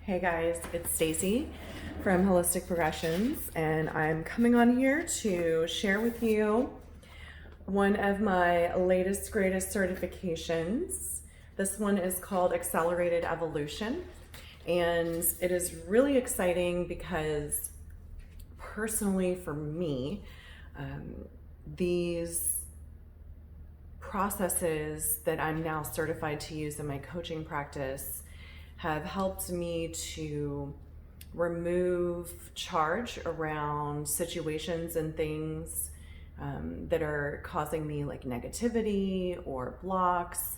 Hey guys, it's Stacie from Holistic Progressions, and I'm coming on here to share with you one of my latest, greatest certifications. This one is called Accelerated Evolution, and it is really exciting because personally for me, these processes that I'm now certified to use in my coaching practice have helped me to remove charge around situations and things that are causing me like negativity or blocks.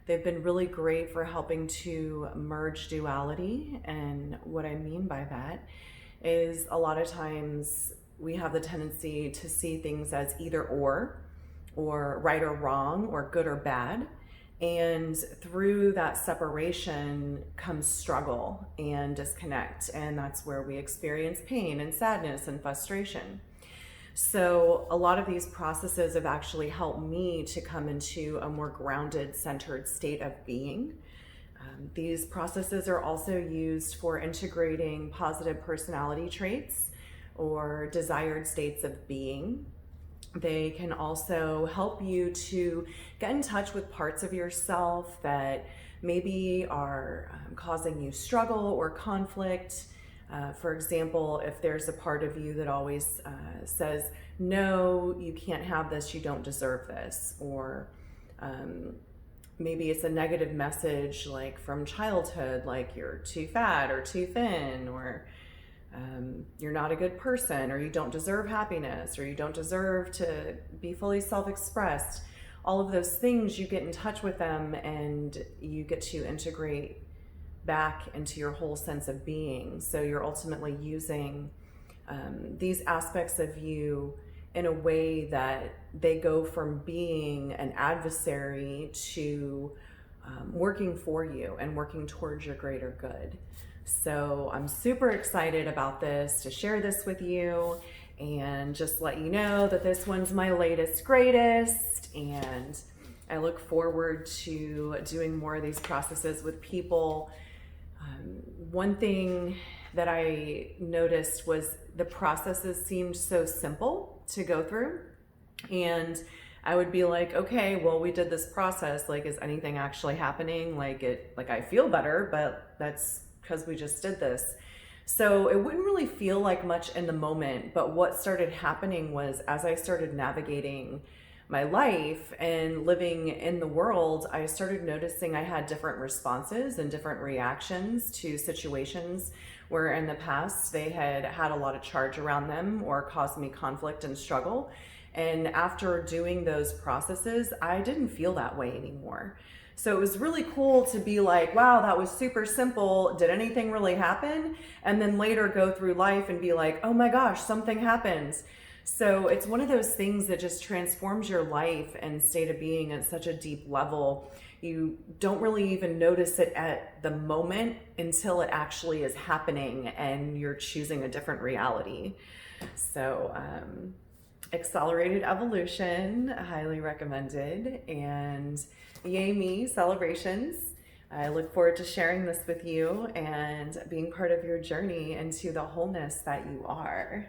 They've been really great for helping to merge duality. And what I mean by that is a lot of times we have the tendency to see things as either or right or wrong, or good or bad. And through that separation comes struggle and disconnect. And that's where we experience pain and sadness and frustration. So a lot of these processes have actually helped me to come into a more grounded, centered state of being. These processes are also used for integrating positive personality traits or desired states of being. They can also help you to get in touch with parts of yourself that maybe are causing you struggle or conflict. For example, if there's a part of you that always says, no, you can't have this, you don't deserve this, or maybe it's a negative message like from childhood, like you're too fat or too thin, or you're not a good person, or you don't deserve happiness, or you don't deserve to be fully self-expressed. All of those things, you get in touch with them and you get to integrate back into your whole sense of being. So you're ultimately using these aspects of you in a way that they go from being an adversary to working for you and working towards your greater good. So I'm super excited about this, to share this with you and just let you know that this one's my latest, greatest, and I look forward to doing more of these processes with people. One thing that I noticed was the processes seemed so simple to go through, and I would be like, okay, well, we did this process, like, is anything actually happening? Like I feel better, but that's because we just did this. So it wouldn't really feel like much in the moment, but what started happening was, as I started navigating my life and living in the world, I started noticing I had different responses and different reactions to situations where in the past they had a lot of charge around them or caused me conflict and struggle. And after doing those processes, I didn't feel that way anymore. So it was really cool to be like, wow, that was super simple. Did anything really happen? And then later go through life and be like, oh my gosh, something happens. So it's one of those things that just transforms your life and state of being at such a deep level. You don't really even notice it at the moment until it actually is happening and you're choosing a different reality. So Accelerated Evolution, highly recommended, and yay me, celebrations. I look forward to sharing this with you and being part of your journey into the wholeness that you are.